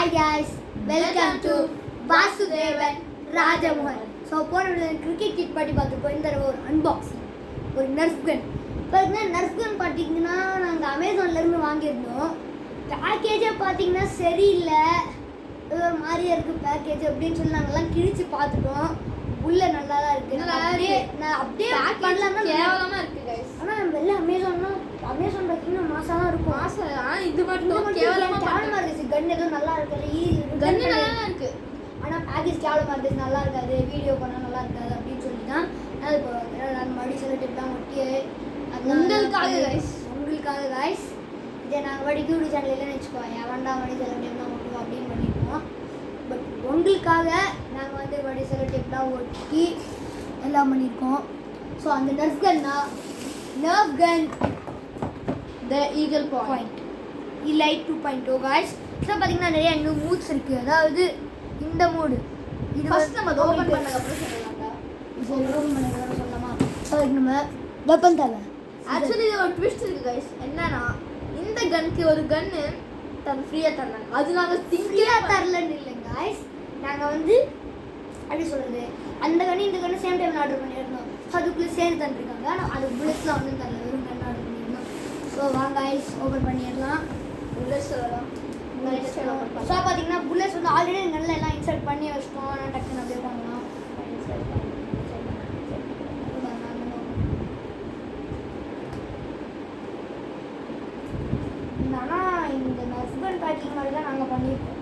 Hi guys, welcome to Vasudevan Rajamohan. So போன cricket kit பாட்டி பார்த்துருப்போம். இந்த தடவை ஒரு அன்பாக்சிங், ஒரு நர்ஃப் கன். பார்த்தீங்கன்னா நர்ஃப் கன் பார்த்தீங்கன்னா நாங்கள் அமேசான்லேருந்து வாங்கியிருந்தோம். பேக்கேஜை பார்த்தீங்கன்னா சரியில்லை, ஒரு மாதிரியா இருக்குது பேக்கேஜ் அப்படின்னு சொல்லி நாங்கள்லாம் கிழிச்சு பார்த்துட்டோம். உள்ள நல்லா தான் இருக்குது. நான் அப்படியே பேக் பண்ணலாம்னா கேவலமாக இருக்குது கைஸ். ஆனால் நம்ம எல்லாம் அமேசான் பார்த்தீங்கன்னா மாசாக தான் இருக்கும். ஆனால் இது மட்டும் கேவலமாக இருந்துச்சு. கன் எதுவும் நல்லா இருக்காது, கன்னு நல்லா தான் இருக்குது. ஆனால் பேக்கேஜ் கேவலமாக இருந்துச்சு, நல்லா இருக்காது, வீடியோ பண்ணால் நல்லா இருக்காது அப்படின்னு சொல்லி தான் அது இப்போ நான் மறுபடியும் சில டிப்லாம் ஒட்டி உங்களுக்காக கைஸ் இதை நாங்கள் வடிக்கு யூடியூப் சேனல் இல்லைன்னு வச்சுக்கோங்க, எவன்டா மடி சில டிப்லாம் ஒட்டுவோம் அப்படின்னு பண்ணிக்குவோம். பட் உங்களுக்காக நாங்கள் வந்து வடி சில டிப்லாம் ஒட்டி எல்லாம் பண்ணியிருக்கோம். ஸோ அந்த Nerf gun the eagle point Elite 2.0 guys. So பார்த்தீங்கன்னா நிறைய இன்னும் மூட்ஸ் இருக்குது. அதாவது இந்த மூடு இது ஃபர்ஸ்ட் நம்ம ஓப்பன் பண்ணதுக்கப்புறம் சொல்லலாம்டா. ஓப்பன் பண்ணதுக்கப்புறம் சொல்லலாமா? ஸோ நம்ம வெப்பன் தேவை. ஆக்சுவலி இது ஒரு ட்விஸ்ட் இருக்குது கைஸ். என்னன்னா இந்த கன்க்கு ஒரு கன்னு ஃப்ரீயாக தந்தாங்க. அது நாங்கள் ஃப்ரீயாக தரலன்னு இல்லை கைஸ், நாங்கள் வந்து அப்படி சொல்கிறது அந்த கன்று இந்த கன்று சேம் டைமில் ஆர்டர் பண்ணியிருந்தோம். ஸோ அதுக்குள்ளே சேர்ந்து தந்துருக்காங்க. ஆனால் அது புல்லட்ஸ்லாம் ஒன்றும் தரல, வெறும் கன்று ஆர்டர் பண்ணியிருந்தோம். ஸோ வாங்க கைஸ் ஓப்பன் பண்ணிடலாம். புல்லட்ஸ் சொல்லலாம். ஸோ பார்த்தீங்கன்னா புல்லட்ஸ் வந்து ஆல்ரெடி நல்லா எல்லாம் இன்சர்ட் பண்ணி வச்சிட்டோம். ஆனால் டக்குன்னு அப்படியே பண்ணலாம். ஆனால் இந்த நர்ஃப் கன் பேக்கிங் மாதிரி தான் நாங்கள் பண்ணியிருக்கோம்.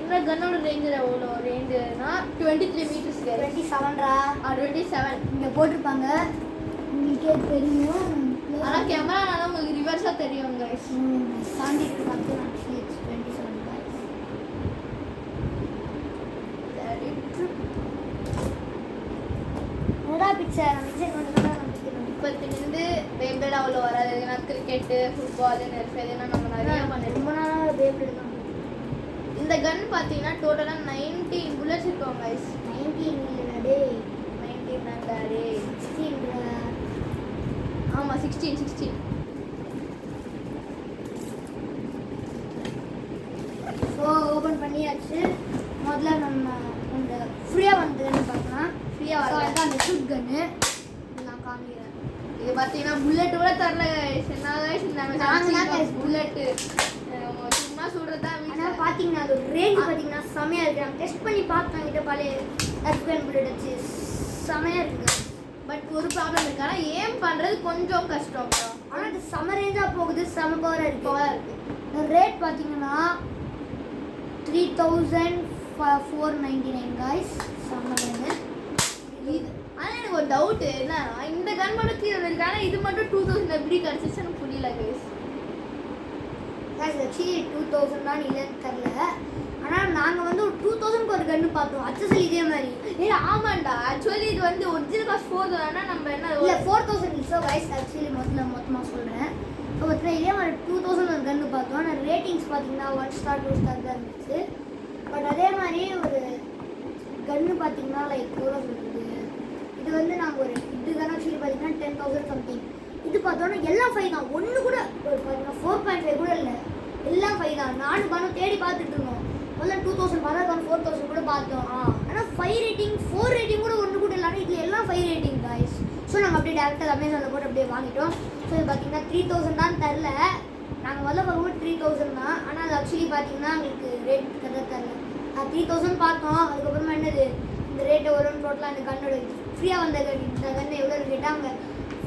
இந்த கன்னோட ரேஞ்ச் எவ்வளோ ரேஞ்சுனா 23 மீட்டர்ஸ். 27 27 இங்கே போட்டிருப்பாங்க, உங்களுக்கே தெரியும். ஆனால் கேமரானால உங்களுக்கு ரிவர்ஸாக தெரியும் கைஸ். தாண்டிட்டு பார்த்து நான் 27 என்னடா பிக்சர் இப்போத்திலிருந்து பேபிள் அவ்வளோ வராது. எதுனா கிரிக்கெட்டு, ஃபுட்பால், நெருப்பு எதுனா நம்ம நிறையா பண்ணிருக்கோம். ரொம்ப நாளாக பேபிள் தான். இந்த கன் பார்த்தீங்கன்னா டோட்டலாக 19 புல்லட்ஸ் இருக்கும் கைஸ். 19 இல்லைடே, 19 தான்டாடே. 16. ஆமாம் 16. ஸோ ஓப்பன் பண்ணியாச்சு. முதல்ல நம்ம அந்த ஃப்ரீயாக வந்ததுன்னு பார்க்கலாம். ஃப்ரீயாக வரல அந்த ஷூட் கன்னு நான் காமிக்கிறேன். இது பார்த்தீங்கன்னா புல்லட் கூட தரல கைஸ். என்ன கைஸ் நாங்கள் புல்லட்டு சும்மா சுடுறதா. ஆனால் பார்த்தீங்கன்னா அது ரேஞ்ச் பார்த்தீங்கன்னா செமையாக இருக்குது. நாங்கள் டெஸ்ட் பண்ணி பார்த்தோம், என்கிட்ட பழைய நர்ஃப் புல்லட் வச்சு செமையாக இருக்குது. பட் ஒரு ப்ராப்ளம் இருக்கு, ஆனால் ஏம் பண்ணுறது கொஞ்சம் கஷ்டம். ஆனால் அது செம ரேஞ்சாக போகுது, செம பவராக இருக்குது. இந்த ரேட் பார்த்தீங்கன்னா 3499 guys. செம ரேஞ்சு இது. ஆனால் எனக்கு ஒரு டவுட்டு என்னன்னா இந்த கன் மட்டும் கீழே இருக்கு, ஆனால் இது மட்டும் 2000 எப்படி கிடச்சிச்சு எனக்கு புரியல கைஸ். ஆக்சுவலி 2000 தான் இல்லைன்னு தெரில. ஆனால் நாங்கள் வந்து ஒரு 2000க்கு ஒரு கன்று பார்த்தோம், அச்சசல் இதே மாதிரி. ஆமாண்டா, ஆக்சுவலி இது வந்து ஒரிஜினல் காஸ்ட் 4000. நம்ம என்ன இல்லை 4000 இல்லை. ஸோ கைஸ் ஆக்சுவலி மொத்தமாக சொல்கிறேன். ஸோ பார்த்தீங்கன்னா இதே மாதிரி 2000 ஒரு கன்று பார்த்தோம். ஆனால் ரேட்டிங்ஸ் பார்த்தீங்கன்னா 1 ஸ்டார் 2 ஸ்டார் தான் இருந்துச்சு. பட் அதே மாதிரி ஒரு கன்று பார்த்தீங்கன்னா லைக் எவ்வளோ சொல்கிறது, இது வந்து நாங்கள் ஒரு இது கன்று ஆக்சுவலி பார்த்தீங்கன்னா 10,000 சம்திங். இது பார்த்தோன்னா எல்லாம் 5 தான், ஒன்று கூட ஒரு பார்த்தீங்கன்னா 4.5 கூட இல்லை, எல்லாம் 5 தான். நானும் பணம் தேடி பார்த்துட்டு இருந்தோம். முதல்ல 2000 பார்த்தா 4000 கூட பார்த்தோம். ஆனால் 5 ரேட்டிங் 4 ரேட்டிங் கூட ஒன்று கூட இல்லை. ஆனால் இதில் எல்லாம் 5 ரேட்டிங் காய்ஸ். ஸோ நாங்கள் அப்படியே டேரெக்டாக அமேசானில் போட்டு அப்படியே வாங்கிட்டோம். ஸோ இது பார்த்தீங்கன்னா 3000 தான் தரல. நாங்கள் முதல்ல பார்க்கும்போது 3000 தான், ஆனால் அது ஆக்சுவலி பார்த்தீங்கன்னா எங்களுக்கு ரேட் கரெக்டாக தரல. 3000 பார்த்தோம். அதுக்கப்புறமா என்னது இந்த ரேட்டு வரும்னு டோட்டலாக அந்த கண்ணோட ஃப்ரீயாக வந்த இந்த கண்ணை எவ்வளோ கேட்டாங்க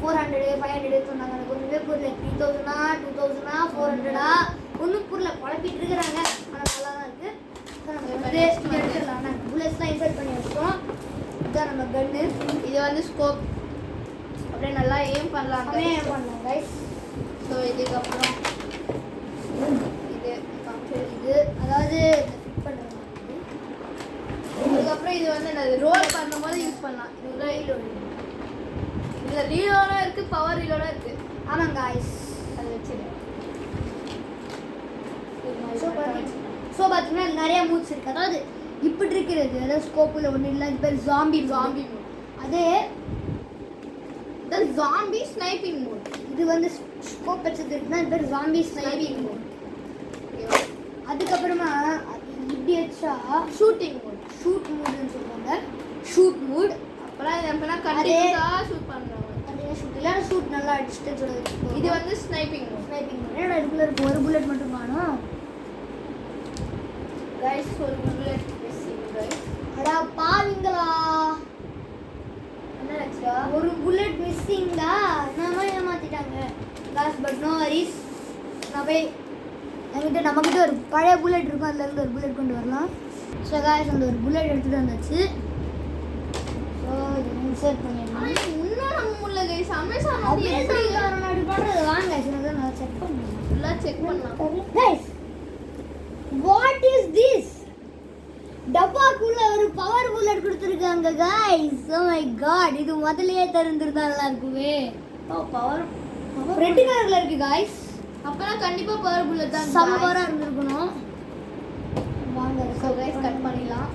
400 500 சொன்னாங்க. எனக்கு ஒன்றுமே புரியல. 3000 2000 400 ஒன்றும் புரியல, குழப்பிட்டு இருக்கிறாங்க. ஆனால் நல்லா தான் இருக்குது. ஸோ நம்ம வந்து எடுத்துடலாம். நாங்கள் புல்லட்ஸ்லாம் இன்சர்ட் பண்ணி வச்சிட்டோம். இதுதான் நம்ம கன்று. இது வந்து ஸ்கோப் அப்படியே நல்லா எய்ம் பண்ணலாம். ஏம் பண்ணலாம் கைஸ். ஸோ இதுக்கப்புறம் இது அதாவது ஃபிட் பண்ணுறது. அதுக்கப்புறம் இது வந்து ரோல் பண்ணும்போது யூஸ் பண்ணலாம். இதில் ரீலோட இருக்குது, பவர் ரீலோட இருக்குது. ஆமாம் காய்ஸ், அதை வச்சு ஸோ பார்த்தீங்கன்னா நிறையா மூட்ஸ் இருக்குது. அதாவது இப்படி இருக்கிறது அதாவது ஸ்கோப்பில் ஒன்றும் இல்லை, இது பேர் ஜாம்பி. மூட். அதே The zombie sniping mode. இது வந்து ஸ்கோப் வச்சது இருக்குன்னா இது பேர் ஜாம்பி ஸ்னைப்பிங் மோட். அதுக்கப்புறமா இப்படி வச்சா ஷூட்டிங் மோட். ஷூட் மோடுன்னு சொல்லுவாங்க. Shoot mode. அப்புறம் இது எப்பனா கண்டிப்பா ஷூட் பண்றாங்க. அதே ஷூட் இல்ல ஷூட் நல்லா அடிச்சிட்டு சொல்லுது. இது வந்து ஸ்னைப்பிங் மோட். Sniping mode. என்னடா இதுக்குள்ள இருக்கு ஒரு புல்லட் மட்டும் காணோம். गाइस ஒரு புல்லட் மிஸ்ஸிங் गाइस. அடா பாவிங்களா. என்ன ஆச்சுடா? ஒரு புல்லட் மிஸ்ஸிங்டா. நாம ஏமாத்திட்டாங்க. Cause but no worries. நான் போய் நம்மகிட்ட ஒரு பழைய புல்லட் இருக்கும், அதுல இருந்து ஒரு புல்லட் கொண்டு வரலாம். ஸோ காய்ஸ் அந்த ஒரு புல்லட் எடுத்துட்டு வந்தாச்சு. ஸோ இதை இன்சர்ட் பண்ணிடலாம். இன்னும் நம்ம முல்ல गाइस அமேசான் வந்து எப்படி அப்படி பண்ணுறது வாங்க guys, இதை நான் செக் பண்ணுறேன். ஃபுல்லா செக் பண்ணலாம். guys what is this? டப்பாக்குள்ள ஒரு பவர் புல்லட் கொடுத்துருக்காங்க guys. oh my god, இது முதல்லயே தெரிஞ்சிருந்தா நல்லா இருக்குமே. பவர் ரெட் கலர்ல இருக்கு guys. அப்பலாம் கண்டிப்பா பவர் புல்லட் தான். சம பவரா இருந்திருக்கணும். வாங்க சோ गाइस கட் பண்ணிடலாம்.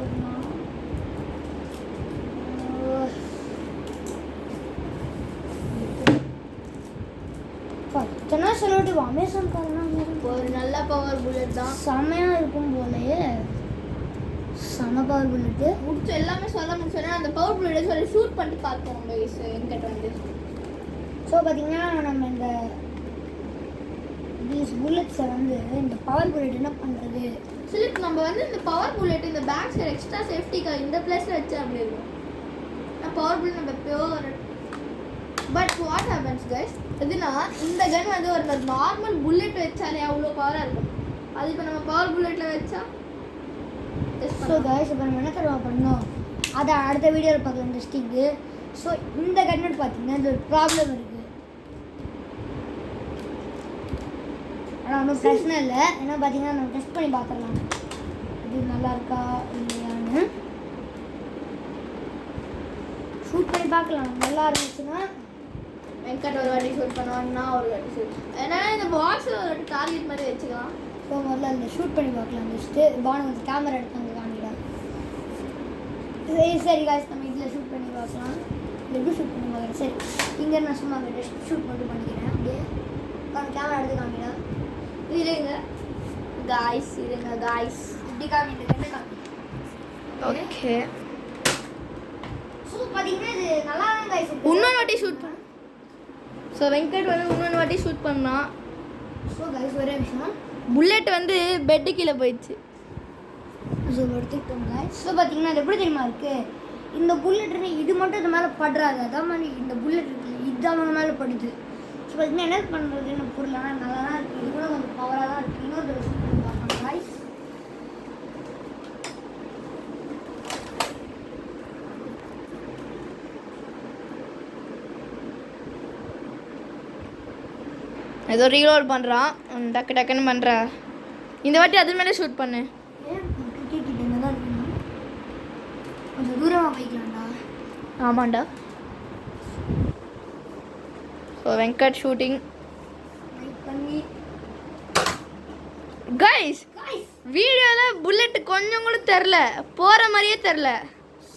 பத்தனா சொல்லிட்டு அமேசான் காரனா ஒரு நல்ல பவர் புல்லட் தான். செமையா இருக்கும் போலயே. செம பவர் புல்லட். முடிச்சு எல்லாமே சொல்ல முடிச்சோன்னா அந்த பவர் புல்லட் சொல்லி ஷூட் பண்ணி பார்த்தோம் गाइस என்கிட்ட வந்து. ஸோ பார்த்தீங்கன்னா நம்ம இந்த these bullets வந்து இந்த பவர் புல்லட் என்ன பண்ணுறது? சிலிப் நம்ம வந்து இந்த பவர் புல்லட் இந்த பேக் சைடு எக்ஸ்ட்ரா சேஃப்டிக்காக இந்த பிளேஸில் வச்சா அப்படி இருக்கும். பவர் புல்லட் நம்ம pure. But what happens guys, எதுனா இந்த கன் வந்து ஒரு நார்மல் புல்லட் வச்சாலே அவ்வளோ பவராக இருக்கும். அது இப்போ நம்ம பவர் புல்லட்டில் வச்சா ஸோ கைஸ் இப்போ நம்ம என்ன தடவை பண்ணோம் அதை அடுத்த வீடியோவில் பார்க்கலாம் இந்த ஸ்டிக்கு. ஸோ இந்த கன்னட் பார்த்தீங்கன்னா இது ஒரு ப்ராப்ளம் இருக்குது. ஆனால் ஒன்றும் பிரச்சனை இல்லை. ஏன்னா பார்த்தீங்கன்னா நம்ம டெஸ்ட் பண்ணி பார்த்துடலாம் இது நல்லா இருக்கா இல்லையான்னு. ஷூட் பண்ணி பார்க்கலாம். நல்லா இருந்துச்சுன்னா வெங்கட் ஒரு வாட்டி ஷூட் பண்ணுவாங்கன்னா ஒரு வாட்டி ஷூட். ஏன்னா இந்த பாக்ஸில் ஒரு வாட்டி டார்கெட் மாதிரி வச்சுக்கலாம். ஸோ முதல்ல அந்த ஷூட் பண்ணி பார்க்கலாம். ஜஸ்ட்டு பானு வந்து கேமரா எடுத்தாங்க காமிடா. சரி காய்ஸ் நம்ம இதில் ஷூட் பண்ணி பார்க்கலாம். எப்படி ஷூட் பண்ணி பார்க்குறேன். சரி இங்கே நான் சும்மா ஜஸ்ட் ஷூட் மட்டும் பண்ணிக்கிறேன். அப்படியே கேமரா எடுத்து காமிடா. இருங்க காய்ஸ், இருங்க காய்ஸ், இப்படி காமிட்டு ரெண்டு காமி. ஓகே ஸோ பார்த்தீங்கன்னா இது நல்லா தான் காய்ஸ். இன்னொரு வாட்டி ஷூட் பண்ண. ஸோ வெங்கட் வந்து இன்னொரு வாட்டி ஷூட் பண்ணான். ஸோ காய்ஸ் ஒரே விஷயம் புல்லட் வந்து பெட்டு கீழே போயிடுச்சு. ஸோ எடுத்துக்கிட்டோம் காய்ஸ். ஸோ பார்த்தீங்கன்னா அது எப்படி தெரியுமா இருக்குது, இந்த புல்லட் இது மட்டும் இது மேலே படுறாது. அதான் மாதிரி இந்த புல்லட் இருக்குது இதுதான் அவங்க மேலே படுது. ஸோ பார்த்தீங்கன்னா என்ன பண்ணுறதுன்னு புரியல. ஆனால் நல்லா தான் இருக்குது. இது கூட கொஞ்சம் பவராக தான் இருக்குது. இன்னொரு தடவை ஷூட் பண்ணி பார்க்கலாம் காய்ஸ். ஏதோ ரீலோட் பண்ணுறான். டக்கு டக்குன்னு பண்ணுறா. இந்த வாட்டி அது மேலே ஷூட் பண்ணு. ஏன் கிரிக்கெட் கிட்ட என்ன தான் இருக்கணும், கொஞ்சம் தூரமாக போய்க்கலாம்டா. ஆமாண்டா. So Venkat shooting. லைக் பண்ணி கைஸ் காய்ஸ் வீடியோவில் புல்லட் கொஞ்சம் கூட தெரில, போகிற மாதிரியே தெரில.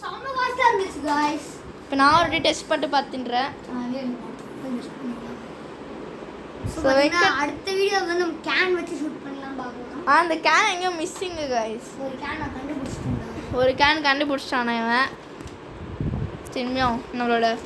செம்ம ஃபாஸ்ட்டாக இருந்துச்சு காய்ஸ். இப்போ நான் ஒரு டெஸ்ட் பண்ணிட்டு பார்த்துன்றேன். அடுத்த வீடியோ வந்து நம்ம கேன் வச்சு ஷூட் பண்ணலாம் பார்க்கலாம். அந்த கேன் எங்கேயோ மிஸ்ஸிங்கு கைஸ். ஒரு கேன் நான் கண்டுபிடிச்சிட்டேன். ஒரு கேன் கண்டுபிடிச்சிட்டானா இவன். திரும்பியும் நம்மளோட